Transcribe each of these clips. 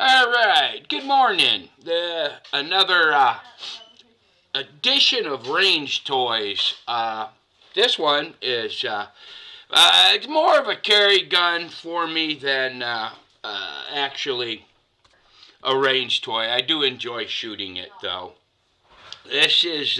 All right, good morning. Another edition of Range Toys. This one is it's more of a carry gun for me than actually a range toy. I do enjoy shooting it though. This is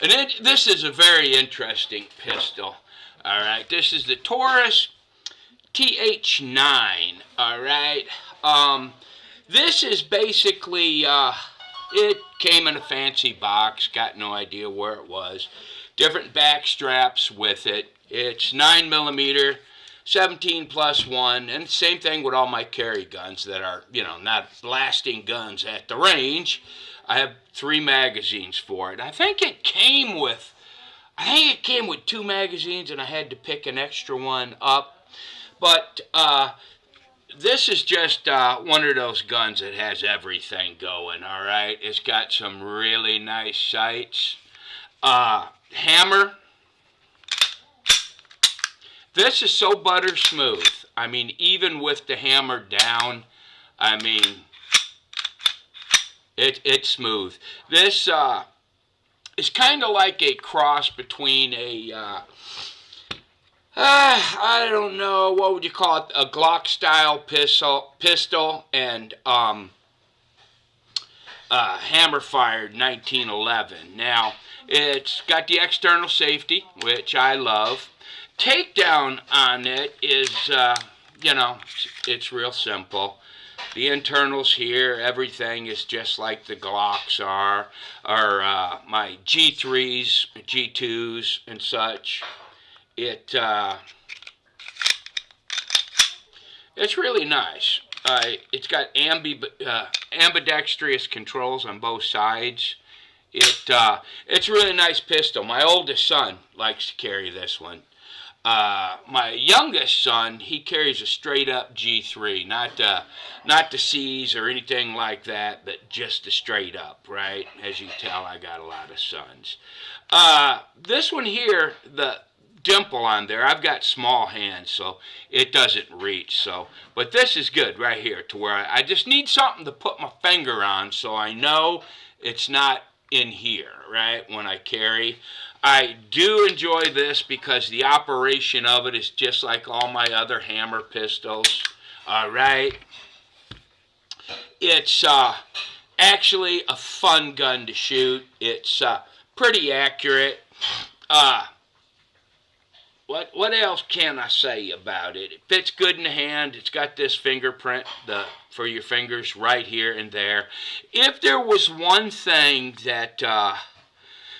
this is a very interesting pistol. All right, this is the Taurus TH9. All right. This is basically, it came in a fancy box, got no idea where it was. Different back straps with it. It's 9mm, 17+1, and same thing with all my carry guns that are, not blasting guns at the range. I have 3 magazines for it. I think it came with 2 magazines, and I had to pick an extra one up. But this is just one of those guns that has everything going, all right? It's got some really nice sights. Hammer. This is so butter smooth. I mean, even with the hammer down, I mean, it's smooth. This is kind of like a cross between a... I don't know, what would you call it, a Glock-style pistol and hammer-fired 1911. Now, it's got the external safety, which I love. Takedown on it is, it's real simple. The internals here, everything is just like the Glocks are, or my G3s, G2s, and such. It's really nice. It's got ambidextrous controls on both sides. It's a really nice pistol. My oldest son likes to carry this one. My youngest son, he carries a straight up G3, not the C's or anything like that, but just the straight up, right? As you can tell, I got a lot of sons. This one here, the dimple on there, I've got small hands, so it doesn't reach. But this is good right here, to where I just need something to put my finger on, so I know it's not in here, right, when I carry. I do enjoy this because the operation of it is just like all my other hammer pistols. All right, it's actually a fun gun to shoot. It's pretty accurate. What else can I say about it? It fits good in the hand. It's got this fingerprint for your fingers right here and there. If there was one thing that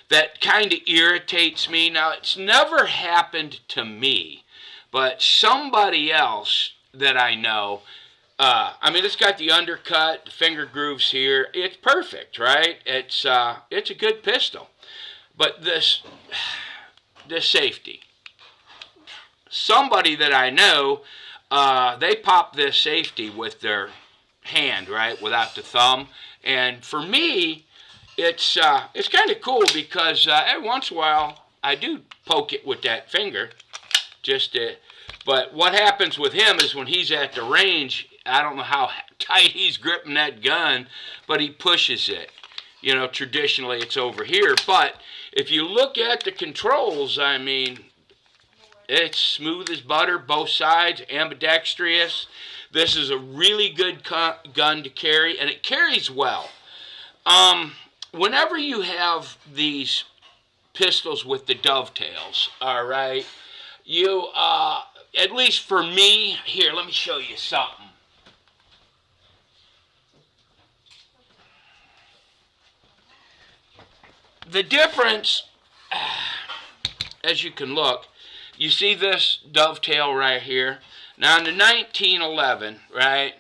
that kind of irritates me, now it's never happened to me, but somebody else that I know, I mean, it's got the undercut, the finger grooves here. It's perfect, right? It's a good pistol. But this safety. Somebody that I know, they pop this safety with their hand, right, without the thumb. And for me, it's kind of cool because every once in a while I do poke it with that finger, but what happens with him is when he's at the range, I don't know how tight he's gripping that gun, but he pushes it. Traditionally it's over here, but if you look at the controls, I mean, it's smooth as butter, both sides, ambidextrous. This is a really good gun to carry, and it carries well. Whenever you have these pistols with the dovetails, all right, you, at least for me, here, let me show you something. The difference, as you can look, you see this dovetail right here? Now in the 1911, right,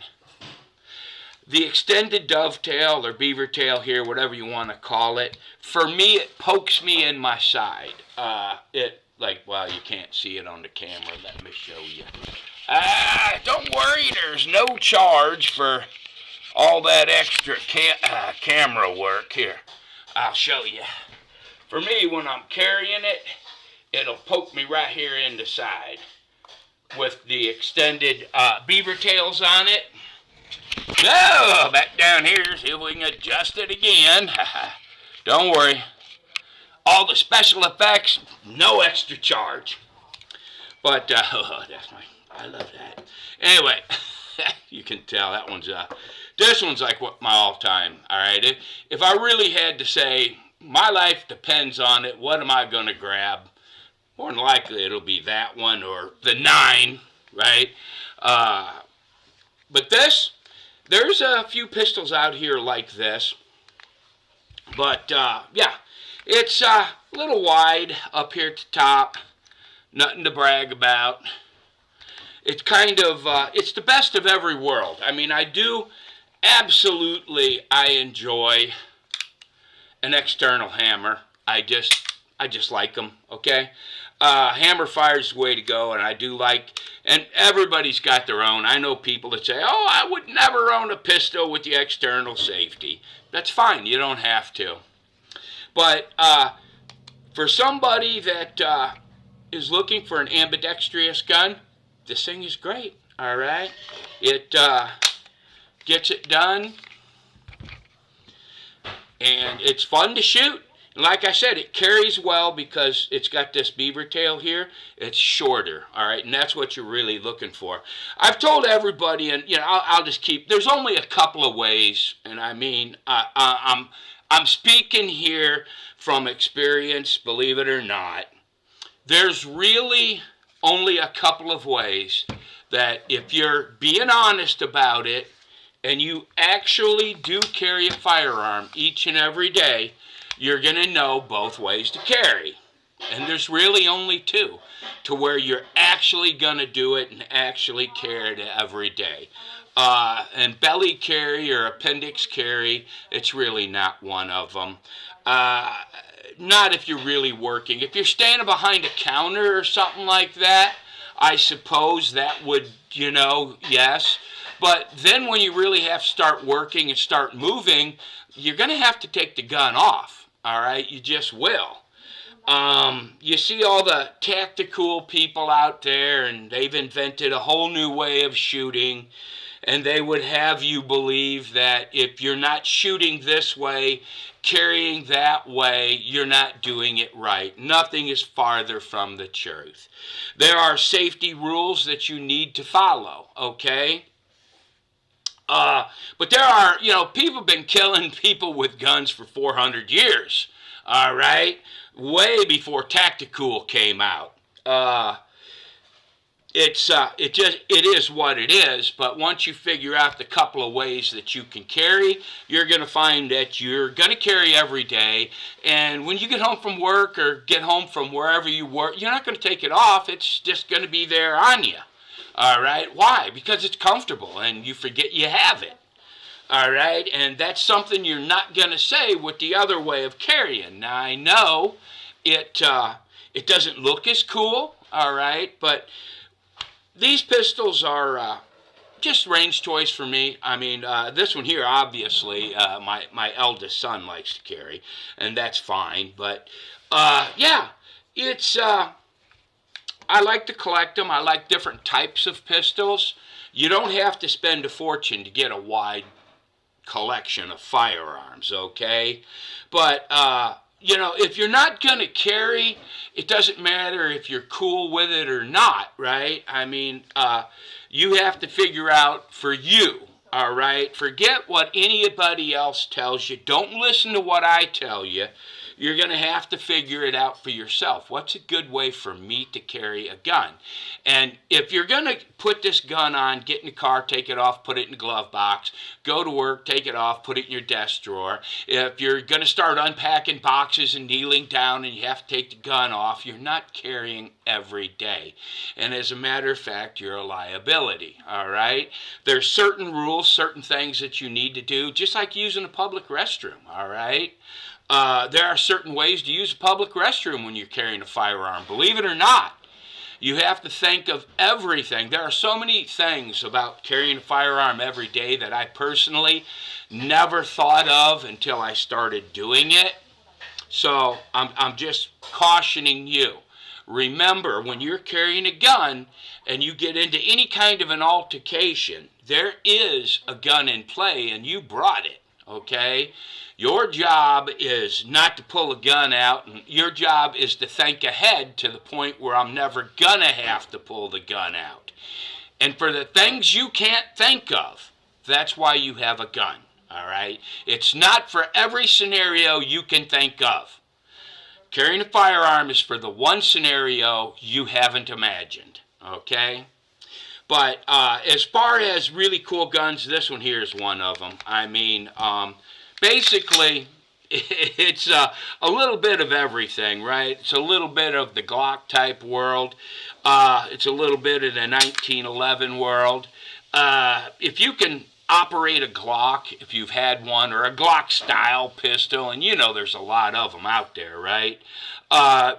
the extended dovetail or beaver tail here, whatever you want to call it, for me it pokes me in my side. Well, you can't see it on the camera. Let me show you. Don't worry, there's no charge for all that extra camera work. Here, I'll show you. For me, when I'm carrying it, it'll poke me right here in the side with the extended beaver tails on it. So, back down here, see if we can adjust it again. Don't worry. All the special effects, no extra charge. But, I love that. Anyway, you can tell that one's, this one's like my all-time, all right? If I really had to say, my life depends on it, what am I going to grab? More than likely it'll be that one or the 9, right? But there's a few pistols out here like this. But, yeah, it's a little wide up here at the top. Nothing to brag about. It's kind of, it's the best of every world. I mean, I enjoy an external hammer. I just like them, okay? Hammer fire's the way to go, and I do like, and everybody's got their own. I know people that say, oh, I would never own a pistol with the external safety. That's fine, you don't have to. But for somebody that is looking for an ambidextrous gun, this thing is great, all right? It gets it done, and it's fun to shoot. Like I said, it carries well because it's got this beaver tail here. It's shorter, all right, and that's what you're really looking for. I've told everybody, and you know, I'll just keep. There's only a couple of ways, and I mean, I'm speaking here from experience, believe it or not. There's really only a couple of ways that if you're being honest about it, and you actually do carry a firearm each and every day, you're going to know both ways to carry. And there's really only 2 to where you're actually going to do it and actually carry it every day. And belly carry or appendix carry, it's really not one of them. Not if you're really working. If you're standing behind a counter or something like that, I suppose that would, you know, yes. But then when you really have to start working and start moving, you're going to have to take the gun off. All right, you just will. You see all the tactical people out there, and they've invented a whole new way of shooting, and they would have you believe that if you're not shooting this way, carrying that way, you're not doing it right. Nothing is farther from the truth. There are safety rules that you need to follow, okay? But there are, you know, people have been killing people with guns for 400 years, all right? Way before tactical came out. It is what it is, but once you figure out the couple of ways that you can carry, you're going to find that you're going to carry every day, and when you get home from work or get home from wherever you work, you're not going to take it off. It's just going to be there on you. All right, why? Because it's comfortable and you forget you have it. All right, and that's something you're not going to say with the other way of carrying. Now, I know it doesn't look as cool, all right, but these pistols are just range choice for me. I mean, this one here, obviously, my eldest son likes to carry, and that's fine. But, yeah, it's... I like to collect them. I like different types of pistols. You don't have to spend a fortune to get a wide collection of firearms, okay? But, you know, if you're not going to carry, it doesn't matter if you're cool with it or not, right? I mean, you have to figure out for you, all right? Forget what anybody else tells you. Don't listen to what I tell you. You're going to have to figure it out for yourself. What's a good way for me to carry a gun? And if you're going to put this gun on, get in the car, take it off, put it in the glove box, go to work, take it off, put it in your desk drawer. If you're going to start unpacking boxes and kneeling down and you have to take the gun off, you're not carrying every day. And as a matter of fact, you're a liability, all right? There's certain rules, certain things that you need to do, just like using a public restroom, all right? There are certain ways to use a public restroom when you're carrying a firearm. Believe it or not, you have to think of everything. There are so many things about carrying a firearm every day that I personally never thought of until I started doing it. So I'm just cautioning you. Remember, when you're carrying a gun and you get into any kind of an altercation, there is a gun in play and you brought it, okay? Your job is not to pull a gun out, and your job is to think ahead to the point where I'm never gonna have to pull the gun out. And for the things you can't think of, that's why you have a gun, all right? It's not for every scenario you can think of. Carrying a firearm is for the one scenario you haven't imagined, okay? But as far as really cool guns, this one here is one of them. I mean, basically, it's a little bit of everything, right? It's a little bit of the Glock type world. It's a little bit of the 1911 world. If you can operate a Glock, if you've had one, or a Glock style pistol, and you know there's a lot of them out there, right?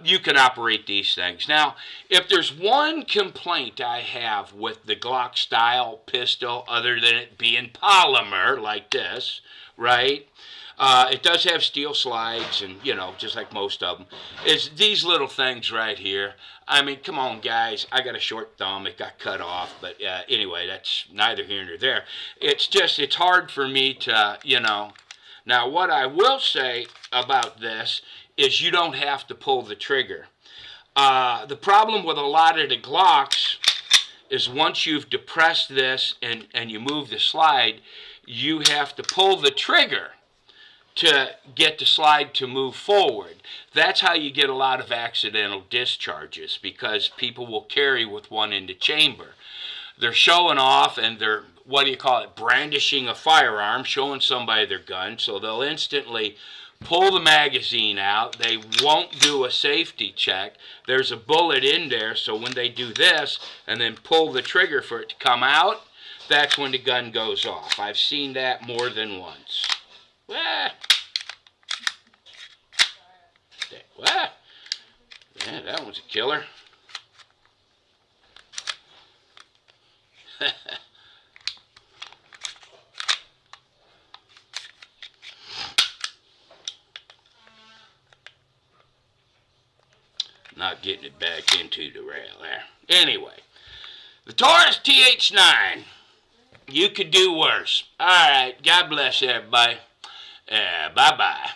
You can operate these things. Now, if there's one complaint I have with the Glock style pistol, other than it being polymer like this, right? It does have steel slides, and, you know, just like most of them. It's these little things right here. I mean, come on, guys. I got a short thumb. It got cut off. But anyway, that's neither here nor there. It's just, it's hard for me to, you know. Now, what I will say about this is you don't have to pull the trigger. The problem with a lot of the Glocks is once you've depressed this and you move the slide, you have to pull the trigger to get the slide to move forward. That's how you get a lot of accidental discharges, because people will carry with one in the chamber. They're showing off, and they're, what do you call it, brandishing a firearm, showing somebody their gun, so they'll instantly pull the magazine out. They won't do a safety check. There's a bullet in there, so when they do this and then pull the trigger for it to come out, that's when the gun goes off. I've seen that more than once. Well, yeah, that one's a killer. Not getting it back into the rail there. Anyway, the Taurus TH9. You could do worse. All right, God bless everybody. Bye-bye.